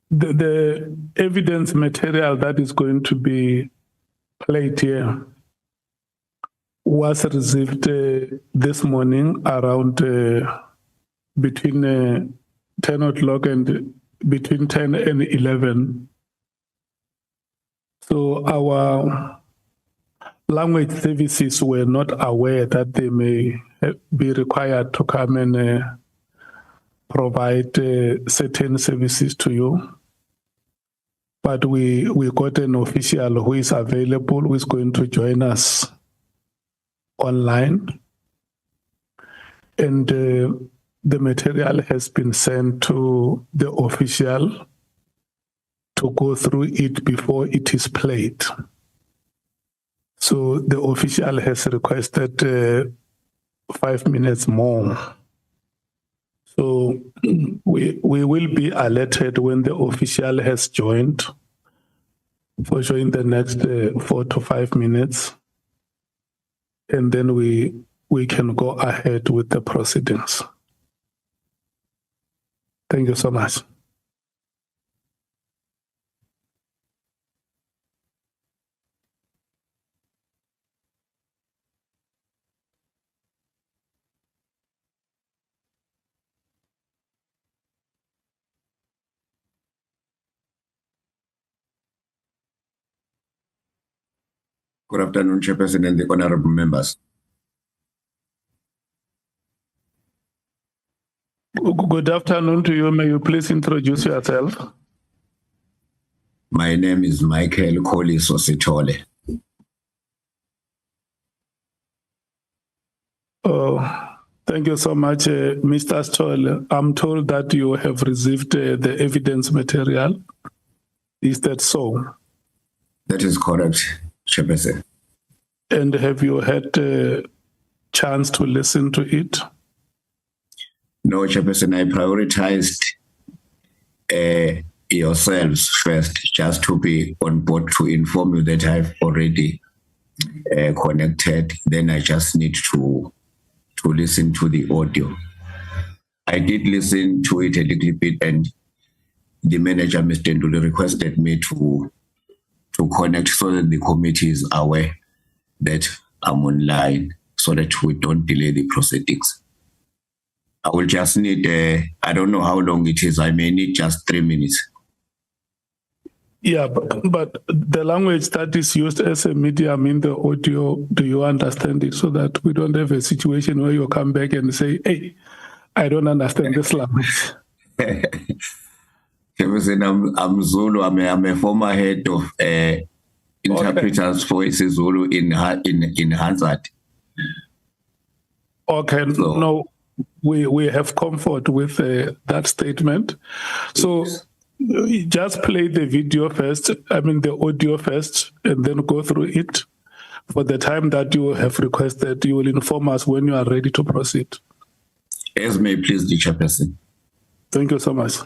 the evidence material that is going to be played here was received this morning around between 10 o'clock and between 10 and 11. So our language services were not aware that they may be required to come and provide certain services to you. But we got an official who is available, who is going to join us online. And the material has been sent to the official to go through it before it is played. So the official has requested 5 minutes more. So we will be alerted when the official has joined for showing the next 4 to 5 minutes. And then we can go ahead with the proceedings. Thank you so much. Good afternoon, Chairperson and the honorable members. Good afternoon to you. May you please introduce yourself? My name is Michael Koliso Sithole. Oh, thank you so much, Mr. Stoll. I'm told that you have received the evidence material. Is that so? That is correct, Chairperson. And have you had a chance to listen to it? No, Chairperson, I prioritized yourselves first, just to be on board to inform you that I've already connected. Then I just need to listen to the audio. I did listen to it a little bit, and the manager, Mr. Nduli, requested me to connect so that the committee is aware that I'm online, so that we don't delay the proceedings. I will just need, I don't know how long it is. I may need just 3 minutes. Yeah, but the language that is used as a medium in the audio, do you understand it, so that we don't have a situation where you come back and say, hey, I don't understand this language? I'm Zulu. I'm a former head of interpreters for Zulu in Hansard. Okay, so, no, we have comfort with that statement. So just play the video first, the audio first, and then go through it. For the time that you have requested, you will inform us when you are ready to proceed. As may please the Chairperson. Thank you so much.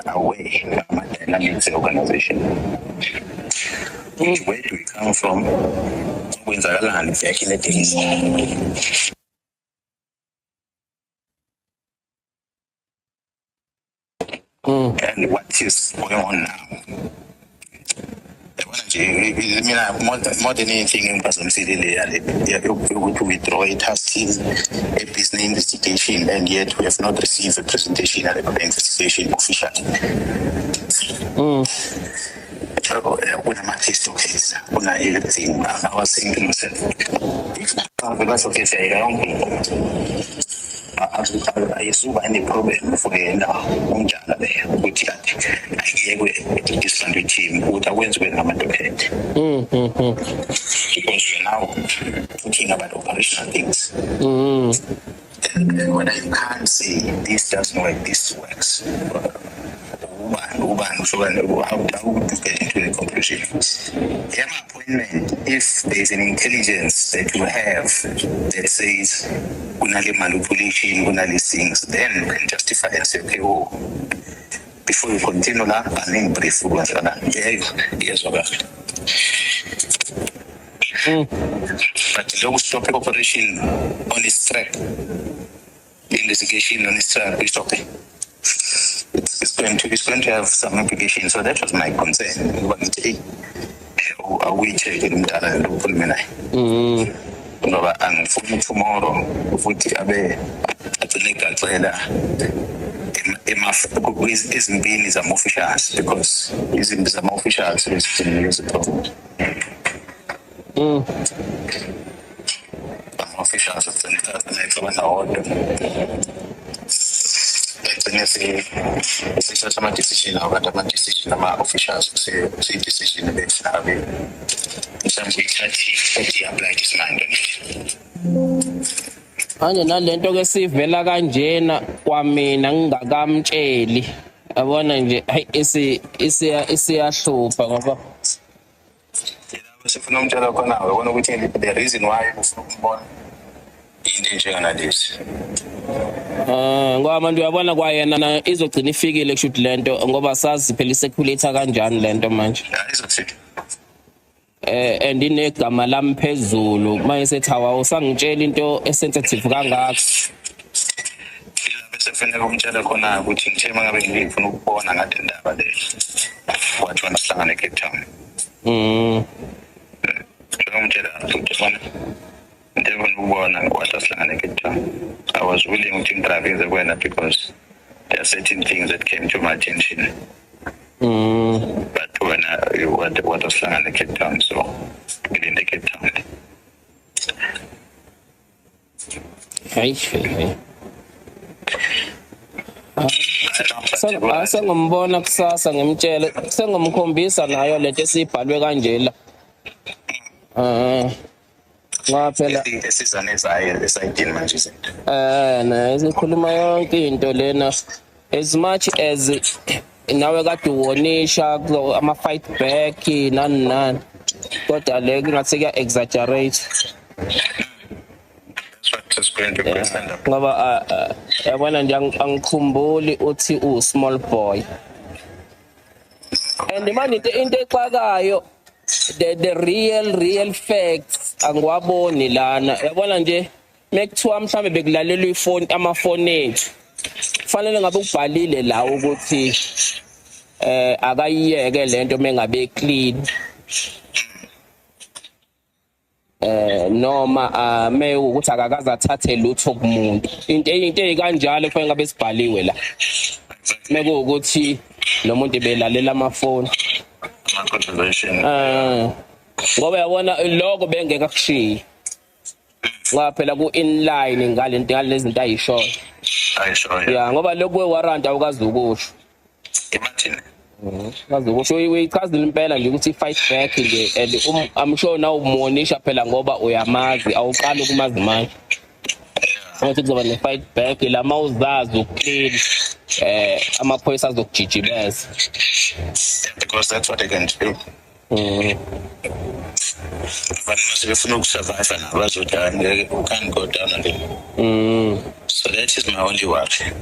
Away dynamics organization. Where do we come from? Kwenzakalani back in the days? And what is going on now? More than anything in Pasam City, to withdraw it has seen a business investigation, and yet we have not received a presentation at the investigation officially. When I'm at this case, when I everything, I was saying to myself, if that's okay, say, I don't ayisuka ine-problem for yena umjana there ukuthi ayekwe disciplinary team ukuthi akwenziwe ngamadokhumenti because we're now talking about operational things. And when I can't say this doesn't work, this works, how to get into the conclusion. Yeah, my appointment, if there's an intelligence that you have that says kunale manipulation, kunale things, then you can justify and say, okay, oh, before you continue la, I need brief. Yes, okay. But the stop operation on its track, investigation on its track, we stop it. It's going to have some implications. So that was my concern. Are we checking that and open me? And for tomorrow, futhi abe atheleka cela izimbini zama-officials because izimbi zama-officials is a problem. Ama-officials atheleka order. It's a decision about the decision of officials say decision based on some we apply this mind on it. Manje nalento ke sivela kanjena kwamina ngingakamtsheli yabona nje hayi isiyahlupha ngoba sifuna umtshela khona ubona ukuthi the reason why ufuna ukubona into njenganalesi ngoba abantu uyabona kwayena izogcina ifikile kushuthi lento ngoba sazi phela iseculator kanjani lento manje izokusithi and inegama lami phezulu manje sethi awusangitshela into esensitive kangaka bese kufanele umtshele khona ukuthi ngithe mangabe ngifuna ukubona ngale ndaba le wathi wena sihlangane eCape Town umtshela ukuthi khona I was willing to intervene the winner because there are certain things that came to my attention. But when what was in the Cape Town, so within the Cape Town. Sengimbona kusasa ngimtshele sengimkhombisa nayo lento esibhalwe kanjela ngaphela isizane esayidini manje na isikhuluma yonke into lena as much as nawe kade uwonisha ama fight back nani kodwa le ngathi kuya exaggerate ngoba yabona nje angikhumbuli uthi small boy and manje into exakayo the real facts angiwaboni lana yabona nje mekuthiwa mhlambe bekulalela ifoni amafoni ethu kufanele ngabe ubhalile la ukuthi akayiyeke lento mengabe clean noma me ukuthi akakaza athathe lutho kumuntu into ezikanjalo kufanele ngabe sibhaliwe la mekuwukuthi lo muntu belalela amafoni ngoba yabona lokho bengeke akushiye ngaphela ku inline ngalezi zinto ayishoyo ya ngoba lokho wewarrant awukazi ukusho imagine kazi ukusho uyichazile impela nje ukuthi fight back nje and I'm sure now umuonisha phela ngoba uyamazi awuqala ukumazi manje ukuthi kuzoba ne fight back la mawuzazi ukuclean amaphoyisa azokujijibeza because that's what they can do. But if you survive and you can't go down again. So that is my only worry.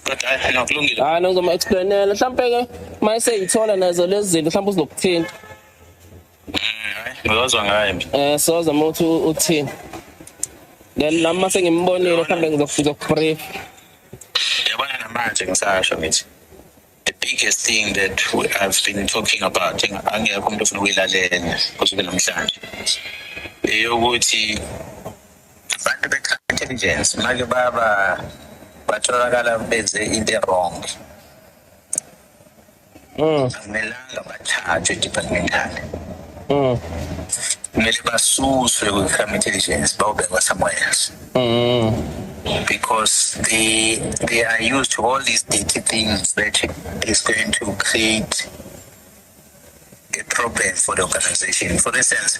But I not long enough. I know ngizoma explainela mhlambe ke mayise ithola nazo lezi zinto mhlambe uzokuthinta. Ngizozwa ngayo. Soza mothu uthini. Then lama sengimbonile mhlambe ngizokubrief. Yabona namanje ngisasho ngithi the biggest thing that I've been talking about angekho umuntu ofuna ukuyilalela kusukela namhlanje eyokuthi abantu be-intelligence manje batholakala benze into wrong akumelanga bathathwe departmentally kumele basuswe kwi-crime intelligence bawubekwa somewhere else because they are used to all these dirty things that is going to create a problem for the organization. For instance,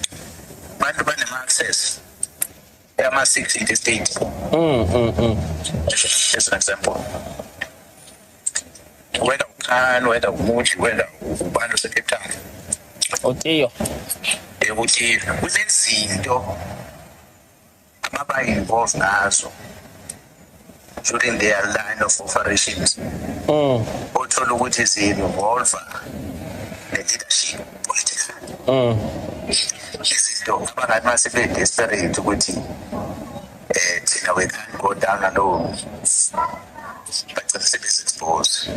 bantu banema-access ama-6 interstate as an example. Whether uSan, whether uMuchi, whether ubani oseCape Town. Otiyo. Ukuthi kunezinto ababa-involved ngazo during their line of operations. Othola ukuthi zi-involve ne-leadership political. Izinto abangathi mase be-desperate ukuthi thina we can't go down alone. Bagcina sebezi-expose.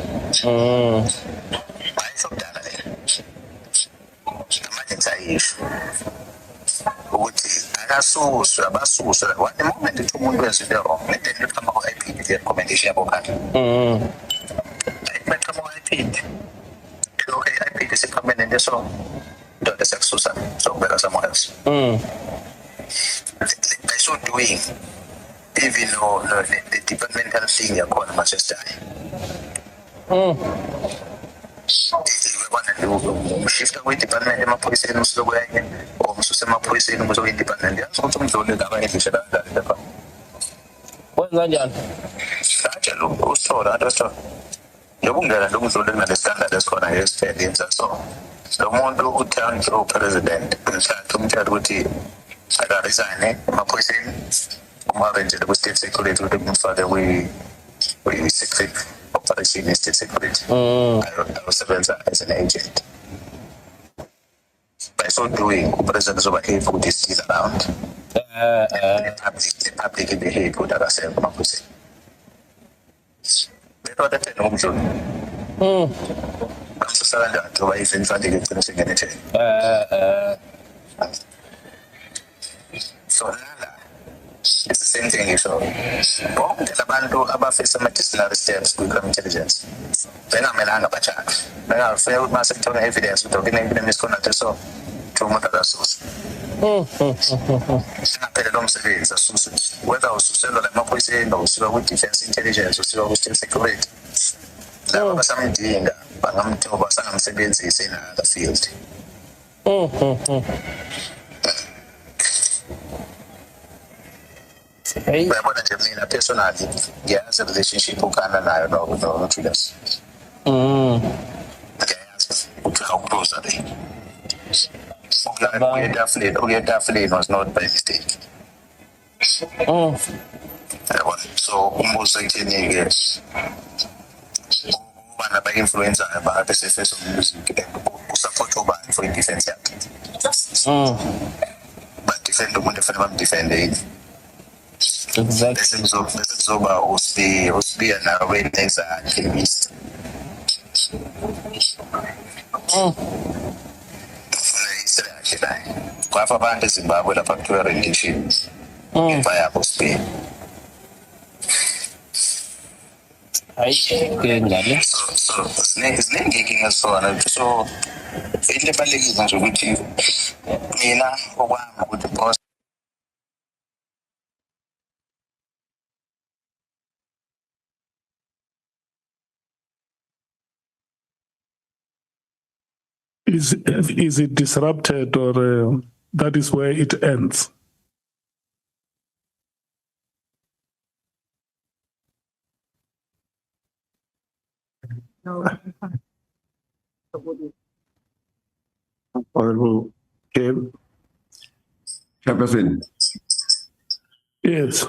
Bayisho kudala le. Amanje ngisayisho ukuthi akasuswe abasuswe one moment ukuthi umuntu wenza into wrong then uqhamuka ku-IPD recommendation yabo kanti beqhamuka ku-IPD okay i-IPD si-permanent so ndoda sekususa sokubeka somewhere else. By so doing even though the departmental thing yakhona Manchester umshifta kwi-department emaphoyiseni umsuku kwenye or umsusa emaphoyiseni ukuze kwi-department yazi ukuthi umdluli ngabayedlishe kanjani lapha. Wenza kanjani? Kanjalo usithola nto yokungena nje umdluli kunale standard esikhona yesifedenza so lo muntu u-town through president mhlambe umtshela ukuthi akaresign emaphoyiseni umarengele kwi-state security ukuthi kumfake kwi-secret operation ye-state security. Ayosebenza as an agent. By so doing upresident uzoba-able ukuthi is still around. The public behave ukuthi akasekho emaphoyiseni. Bethu umdluli bamsusa kanjani ngoba izinfanele igcina sengene ejele. So nala it's the same thing ngisho bonke labantu abafisa ama-disciplinary steps kwi-crime intelligence bengamelanga bajake bengafike ukuthi mase kuthola evidence ukuthi kune-misconduct so kuthiwa umuntu akasusa singaphelelwa umsebenzi asuswe whether ususelwa la emaphoyiseni or usuka kwi-defense intelligence usuka kwi-state security laba basamdinga bangamthoba sangamsebenzisi in other field. Uyabona nje mina personally ngiyazi relationship ukhana nayo no-Julius. Ngiyazi ukuthi how close are they. Ukuyetafuleni was not by mistake. So umbuzo ekutheni-ke ubani aba-influencer aba-SFS of music usupport ubani for i-defense yakhe. Badefende umuntu efanele bamdefende yini. Exactly. Zoba usibiya nawe neza activist. Kwafa abantu eZimbabwe lapha kuthiwa rendition. Emva yabo Spain. Hayi ngale. So ziningi inkinga zona so into ebalulekile nje ukuthi mina okwami ukuthi boss Is it disrupted or that is where it ends? Okay. Chairperson. Yes.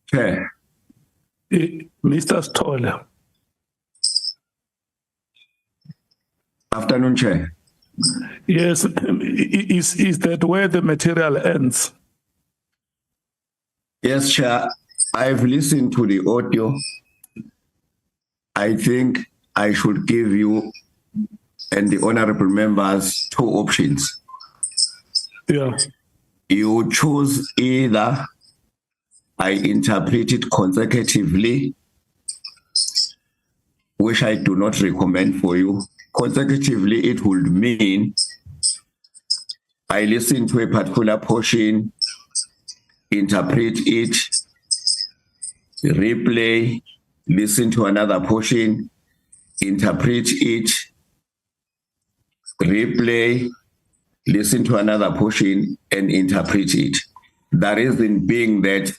Chair. Mr. Stoller. Afternoon, Chair. Yes, is that where the material ends? Yes, Chair. I've listened to the audio. I think I should give you and the honorable members two options. Yeah. You choose either I interpret it consecutively, which I do not recommend for you. Consecutively, it would mean I listen to a particular portion, interpret it, replay, listen to another portion, interpret it, replay, listen to another portion, and interpret it. The reason being that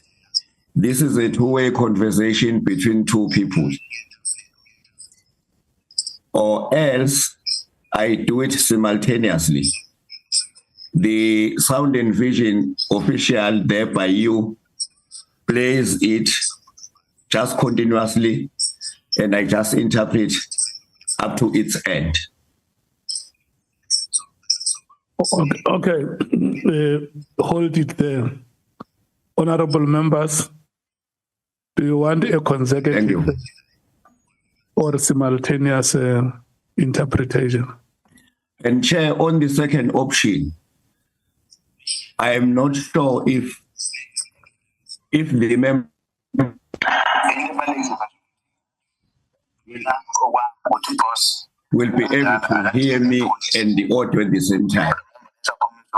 this is a two-way conversation between two people. or else I do it simultaneously. The sound and vision official there by you plays it just continuously, and I just interpret up to its end. Okay. Hold it there. Honorable members, do you want a consecutive or simultaneous interpretation? And Chair, on the second option, I am not sure if the member will be able to hear me and the audio at the same time.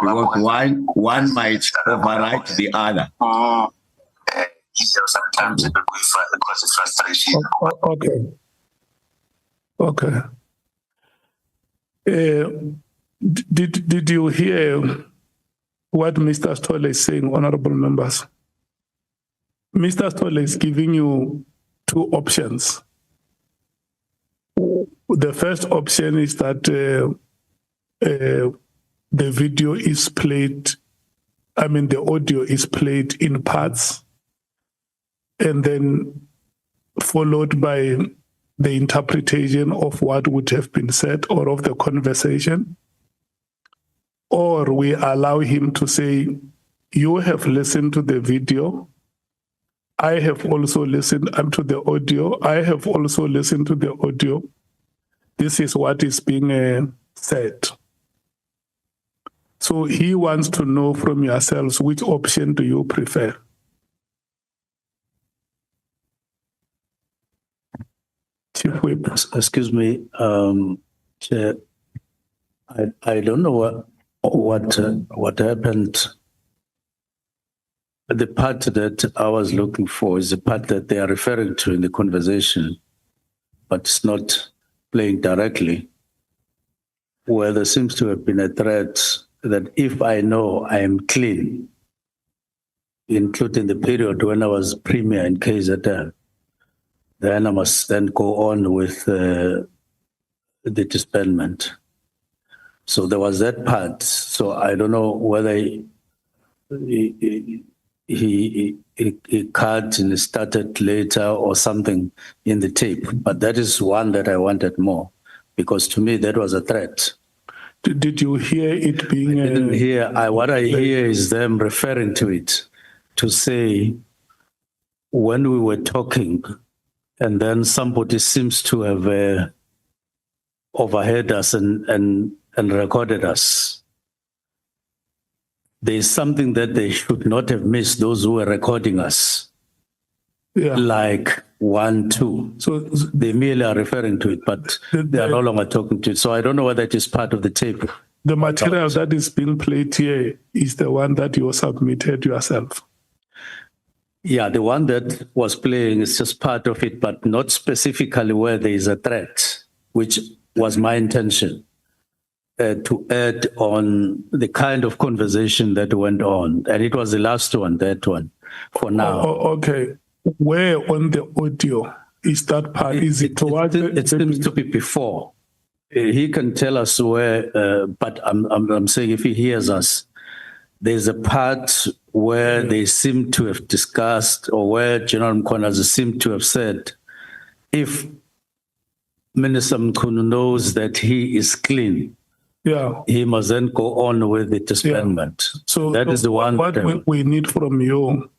Because one might override the other. Sometimes it causes frustration. Okay. Did you hear what Mr. Stolle is saying, honorable members? Mr. Stolle is giving you two options. The first option is that the video is played, the audio is played in parts and then followed by the interpretation of what would have been said or of the conversation. Or we allow him to say, you have listened to the video. I have also listened to the audio. I have also listened to the audio. This is what is being said. So he wants to know from yourselves, which option do you prefer? Chief Whip. Excuse me, Chair. I don't know what happened. The part that I was looking for is the part that they are referring to in the conversation, but it's not playing directly, where there seems to have been a threat that if I know I am clean, including the period when I was premier in KZN, then I must then go on with the disbandment. So there was that part. So I don't know whether he cut and started later or something in the tape, but that is one that I wanted more, because to me that was a threat. Did you hear it being? I didn't hear. What I hear is them referring to it, to say when we were talking, and then somebody seems to have overheard us and recorded us. There is something that they should not have missed, those who were recording us. Yeah. Like 1, 2. So they merely are referring to it, but they are no longer talking to it. So I don't know whether it is part of the tape. The material that is being played here is the one that you submitted yourself. Yeah, the one that was playing is just part of it, but not specifically where there is a threat, which was my intention. To add on the kind of conversation that went on. And it was the last one, that one, for now. Okay. Where on the audio is that part? Is it towards it seems to be before. He can tell us where, but I'm saying if he hears us, there's a part where they seem to have discussed, or where General Mkhwanazi seemed to have said, if Minister Mchunu knows that he is clean, he must then go on with the disbandment. Yeah. So that is the one. What we need from you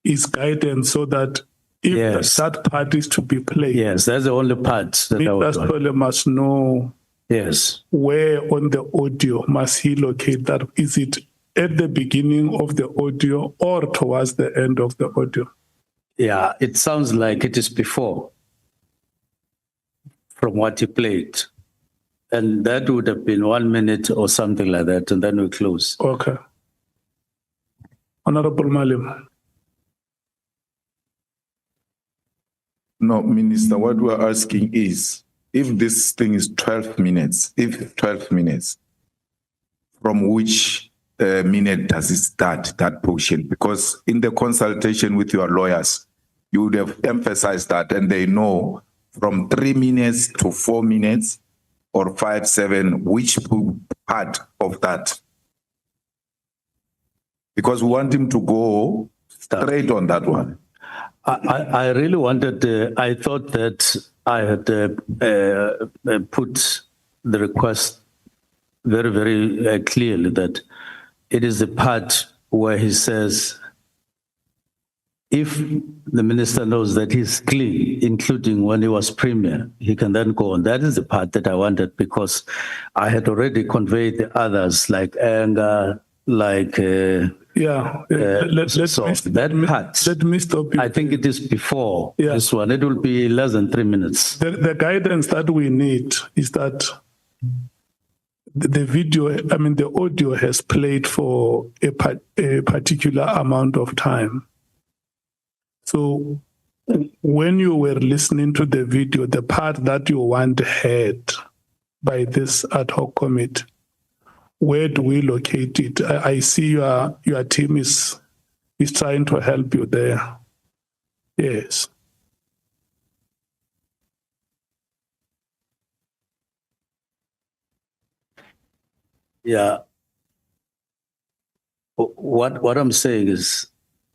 is guidance, so that if that part is to be played. Yes, that's the only part that Mr. Stolle must know. Yes. Where on the audio must he locate that? Is it at the beginning of the audio or towards the end of the audio? Yeah, it sounds like it is before, from what he played. And that would have been 1 minute or something like that, and then we close. Okay. Honorable Malim. No, Minister, what we're asking is, if this thing is 12 minutes, from which minute does it start, that portion? Because in the consultation with your lawyers, you would have emphasized that, and they know from 3 minutes to 4 minutes or 5-7, which part of that? Because we want him to go straight on that one. I really wanted, I thought that I had put the request very, very clearly that it is the part where he says, if the minister knows that he's clean, including when he was premier, he can then go on. That is the part that I wanted, because I had already conveyed the others, like anger, like... Let me stop you. I think it is before this one. It will be less than 3 minutes. The guidance that we need is that the video, I mean, the audio has played for a particular amount of time. So when you were listening to the video, the part that you want heard by this ad hoc committee, where do we locate it? I see your team is trying to help you there. Yes. Yeah. What I'm saying is,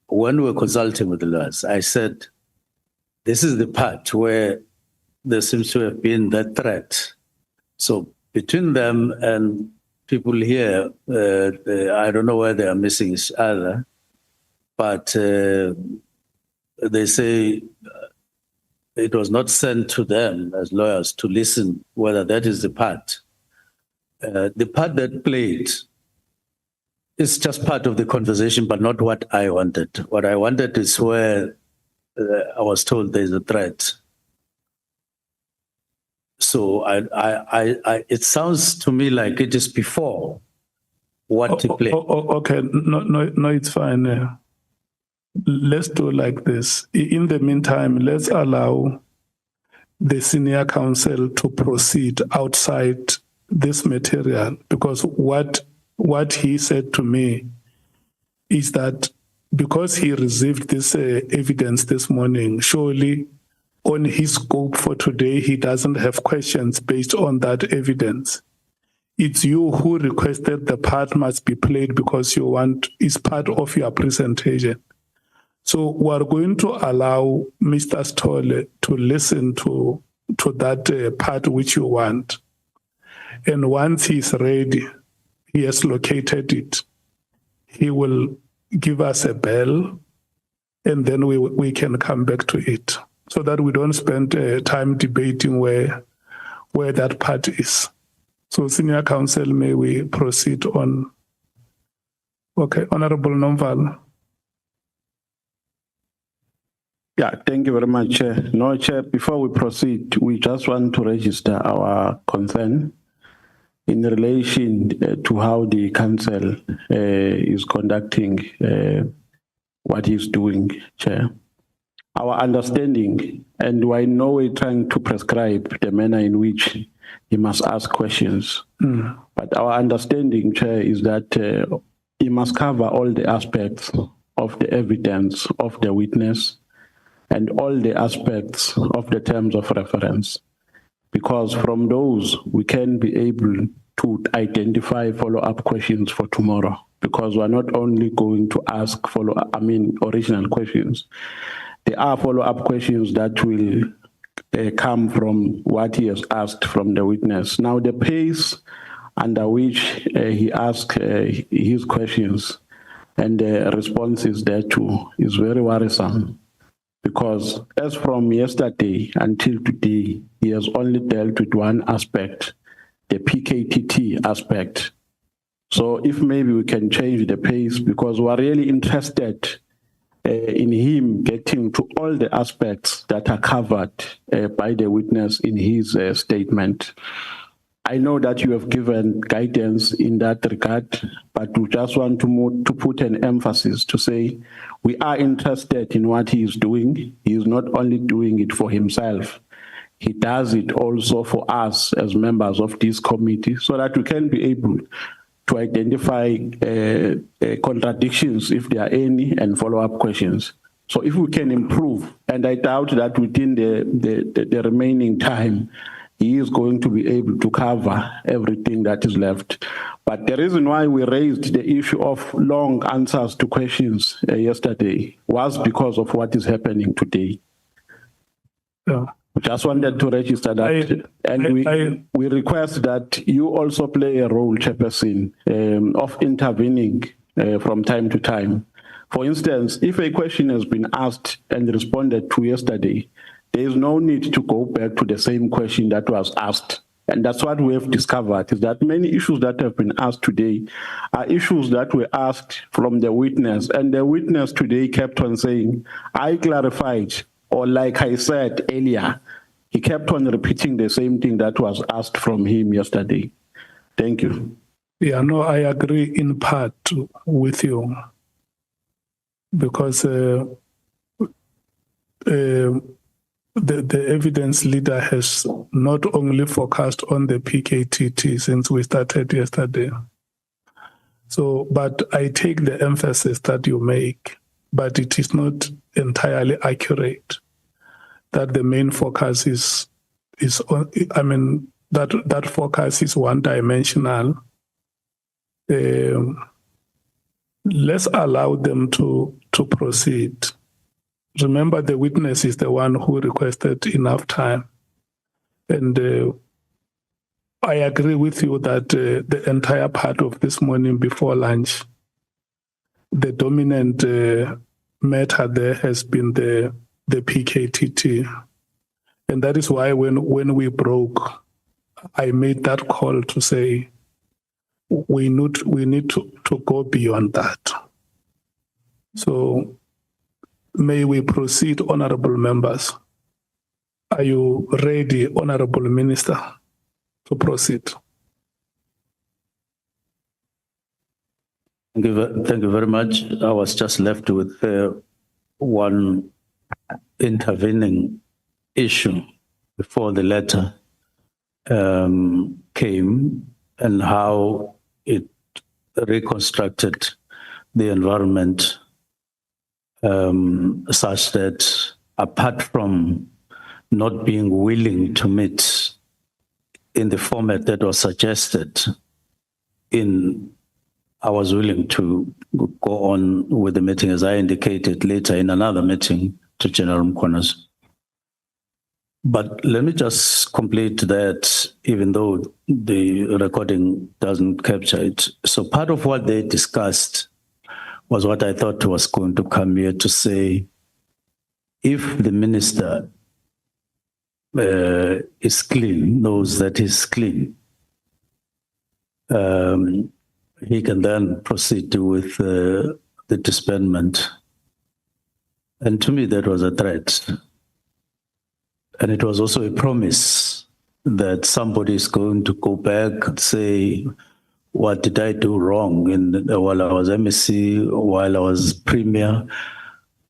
when we're consulting with the lawyers, I said, this is the part where there seems to have been that threat. So between them and people here, I don't know where they are missing each other, but they say it was not sent to them as lawyers to listen whether that is the part. The part that played is just part of the conversation, but not what I wanted. What I wanted is where I was told there's a threat. So it sounds to me like it is before what to play. Okay, no, it's fine. Let's do like this. In the meantime, let's allow the senior counsel to proceed outside this material, because what he said to me is that because he received this evidence this morning, surely on his scope for today, he doesn't have questions based on that evidence. It's you who requested the part must be played because you want, is part of your presentation. So we're going to allow Mr. Stolle to listen to that part which you want. And once he's ready, he has located it, he will give us a bell, and then we can come back to it, so that we don't spend time debating where that part is. So, Senior Counsel, may we proceed on? Okay, Honorable Nomval. Yeah, thank you very much, Chair. No, Chair, before we proceed, we just want to register our concern in relation to how the council is conducting what he's doing, Chair. Our understanding, and we're in no way trying to prescribe the manner in which he must ask questions, but our understanding, Chair, is that he must cover all the aspects of the evidence of the witness and all the aspects of the terms of reference, because from those we can be able to identify follow-up questions for tomorrow, because we're not only going to ask original questions. There are follow-up questions that will come from what he has asked from the witness. Now, the pace under which he asked his questions and the responses thereto is very worrisome, because as from yesterday until today, he has only dealt with one aspect, the PKTT aspect. So if maybe we can change the pace, because we're really interested in him getting to all the aspects that are covered by the witness in his statement. I know that you have given guidance in that regard, but we just want to put an emphasis to say we are interested in what he is doing. He is not only doing it for himself, he does it also for us as members of this committee, so that we can be able to identify contradictions, if there are any, and follow-up questions. So if we can improve, and I doubt that within the remaining time, he is going to be able to cover everything that is left. But the reason why we raised the issue of long answers to questions yesterday was because of what is happening today. Yeah. Just wanted to register that, we request that you also play a role, Chairperson, of intervening from time to time. For instance, if a question has been asked and responded to yesterday, there is no need to go back to the same question that was asked. And that's what we have discovered, is that many issues that have been asked today are issues that were asked from the witness. And the witness today kept on saying, I clarified, or like I said earlier, he kept on repeating the same thing that was asked from him yesterday. Thank you. Yeah, no, I agree in part with you, because the evidence leader has not only focused on the PKTT since we started yesterday. So, but I take the emphasis that you make, but it is not entirely accurate that the main focus is on, I mean, that focus is one-dimensional. Let's allow them to proceed. Remember, the witness is the one who requested enough time. And I agree with you that the entire part of this morning before lunch, the dominant matter there has been the PKTT. And that is why when we broke, I made that call to say, we need to go beyond that. So may we proceed, honorable members. Are you ready, honorable minister, to proceed? Thank you very much. I was just left with one intervening issue before the letter came, and how it reconstructed the environment such that, apart from not being willing to meet in the format that was suggested, I was willing to go on with the meeting, as I indicated later in another meeting to General Mkhwanazi. But let me just complete that, even though the recording doesn't capture it. So part of what they discussed was what I thought was going to come here to say, if the minister is clean, knows that he's clean, he can then proceed with the disbandment. And to me, that was a threat. And it was also a promise that somebody is going to go back and say, what did I do wrong while I was MEC, while I was Premier,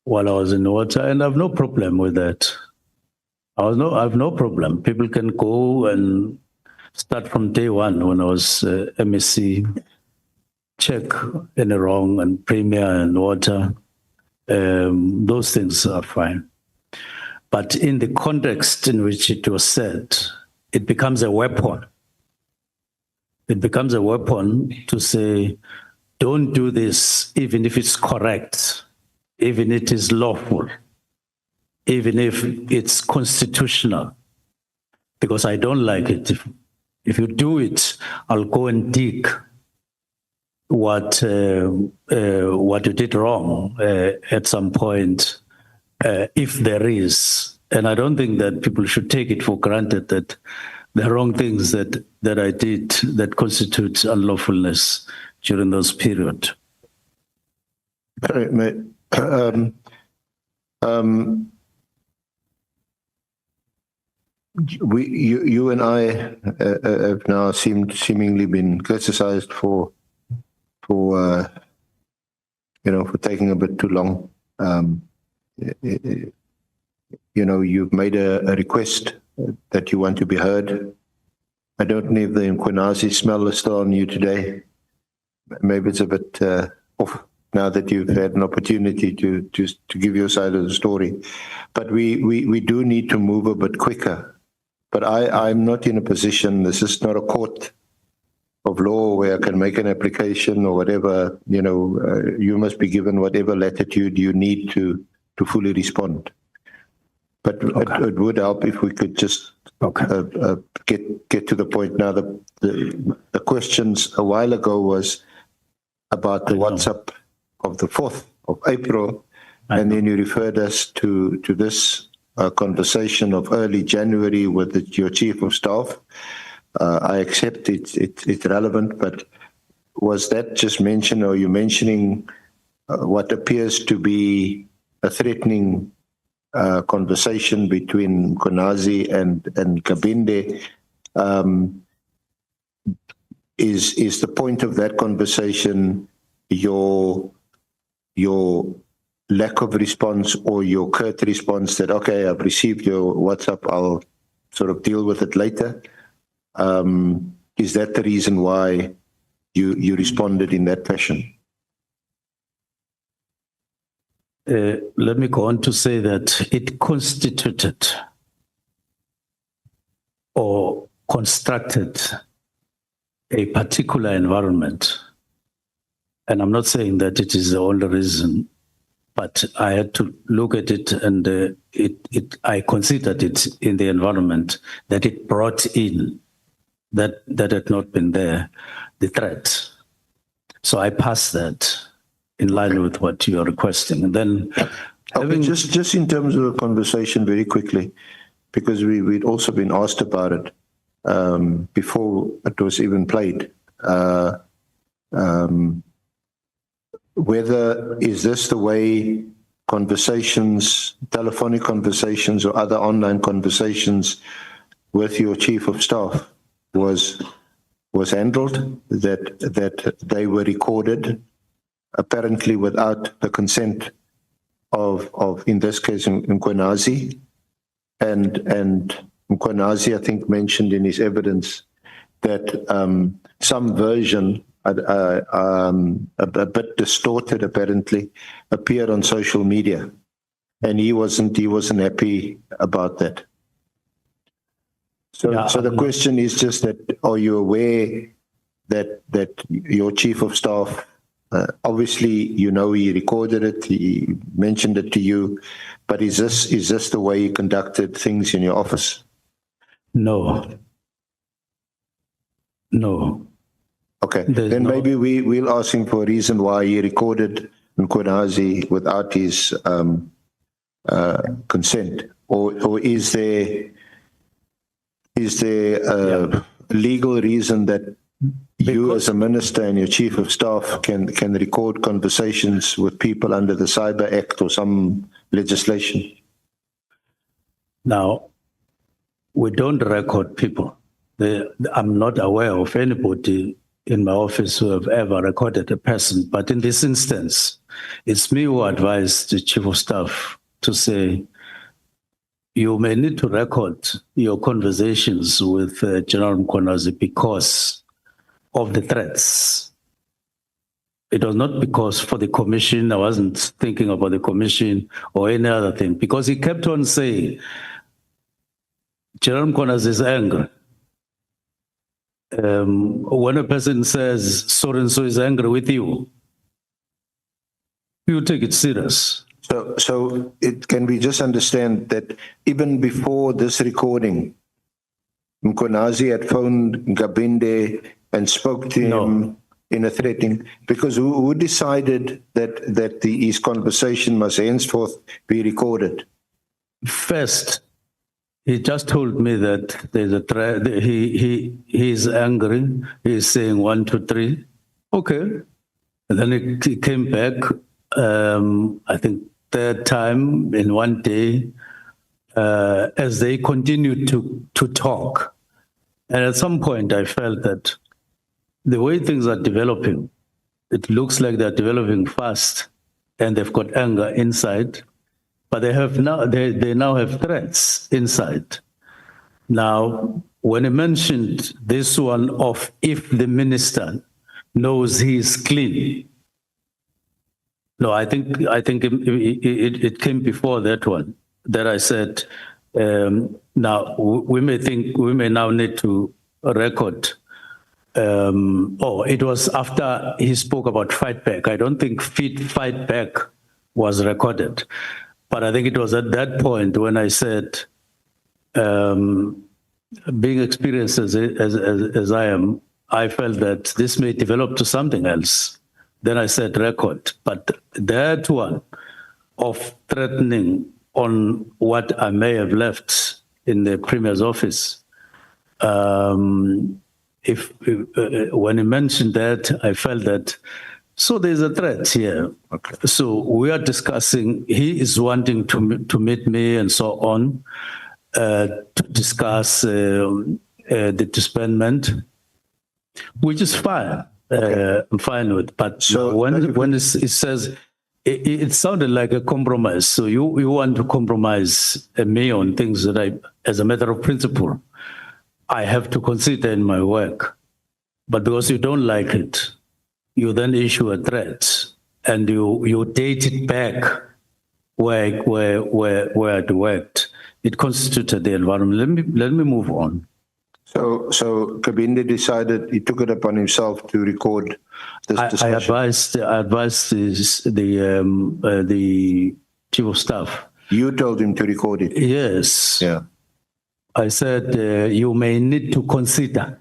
while I was in water? And I have no problem with that. I have no problem. People can go and start from day one when I was MEC, check any wrong and Premier and water. Those things are fine. But in the context in which it was said, it becomes a weapon. It becomes a weapon to say, don't do this, even if it's correct, even if it is lawful, even if it's constitutional, because I don't like it. If you do it, I'll go and dig what you did wrong at some point, if there is. And I don't think that people should take it for granted that the wrong things that I did that constitutes unlawfulness during those periods. You and I have now seemingly been criticized for taking a bit too long. You've made a request that you want to be heard. I don't know if the Mkhwanazi smell is still on you today. Maybe it's a bit off. now that you've had an opportunity to give your side of the story. But we do need to move a bit quicker. But I'm not in a position, this is not a court of law where I can make an application or whatever, you must be given whatever latitude you need to fully respond. But it would help if we could just get to the point. Now, the questions a while ago was about the WhatsApp of the 4th of April, and then you referred us to this conversation of early January with your chief of staff. I accept it's relevant, but was that just mentioned, or are you mentioning what appears to be a threatening conversation between Mkhwanazi and Kabinde? Is the point of that conversation your lack of response or your curt response that, okay, I've received your WhatsApp, I'll sort of deal with it later? Is that the reason why you responded in that fashion? Let me go on to say that it constituted or constructed a particular environment. And I'm not saying that it is the only reason, but I had to look at it, and I considered it in the environment that it brought in that had not been there, the threat. So I passed that in line with what you are requesting. And then just in terms of the conversation very quickly, because we'd also been asked about it before it was even played. Whether is this the way conversations, telephonic conversations or other online conversations with your chief of staff was handled, that they were recorded, apparently without the consent of in this case, Mkhwanazi, and Mkhwanazi, I think, mentioned in his evidence that some version, a bit distorted apparently, appeared on social media, and he wasn't happy about that. So the question is just that, are you aware that your chief of staff, obviously, he recorded it, he mentioned it to you, but is this the way you conducted things in your office? No. Okay, then maybe we'll ask him for a reason why he recorded Mkhwanazi without his consent, or is there a legal reason that you as a minister and your chief of staff can record conversations with people under the Cyber Act or some legislation? Now, we don't record people. I'm not aware of anybody in my office who have ever recorded a person. But in this instance, it's me who advised the chief of staff to say, you may need to record your conversations with General Mkhwanazi because of the threats. It was not because for the commission, I wasn't thinking about the commission or any other thing, because he kept on saying, General Mkhwanazi is angry. When a person says so-and-so is angry with you, you take it serious. So can we just understand that even before this recording, Mkhwanazi had phoned Kabinde and spoke to him in a threatening, because who decided that his conversation must henceforth be recorded? First, he just told me that there's a threat. He's angry. He's saying 1, 2, 3. Okay. And then he came back, I think third time in one day, as they continued to talk. And at some point I felt that the way things are developing, it looks like they're developing fast and they've got anger inside. But they now have threats inside. Now, when he mentioned this one of if the minister knows he is clean, No, I think it came before that one. That I said, now we may now need to record. It was after he spoke about fight back. I don't think fight back was recorded, but I think it was at that point when I said, being experienced as I am, I felt that this may develop to something else. Then I said record, but that one of threatening on what I may have left in the Premier's office, when he mentioned that, I felt that, so there's a threat here. Okay. So we are discussing, he is wanting to meet me and so on, to discuss the disbandment, which is fine. I'm fine with, but So when it says, it sounded like a compromise. So you want to compromise me on things that I, as a matter of principle, I have to consider in my work. But because you don't like it, you then issue a threat and you date it back where it worked. It constituted the environment. Let me move on. So Kabinde decided, he took it upon himself to record this discussion. I advised the chief of staff. You told him to record it. Yes. Yeah. I said, you may need to consider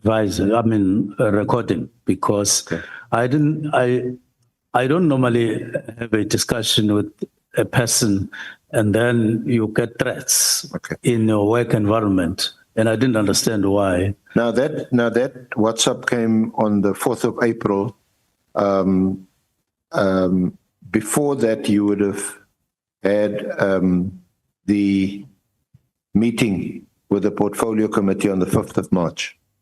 recording, because Okay. I don't normally have a discussion with a person and then you get threats in your work environment. And I didn't understand why. Now that WhatsApp came on the 4th of April, before that you would have had the meeting with the portfolio committee on the 5th of March.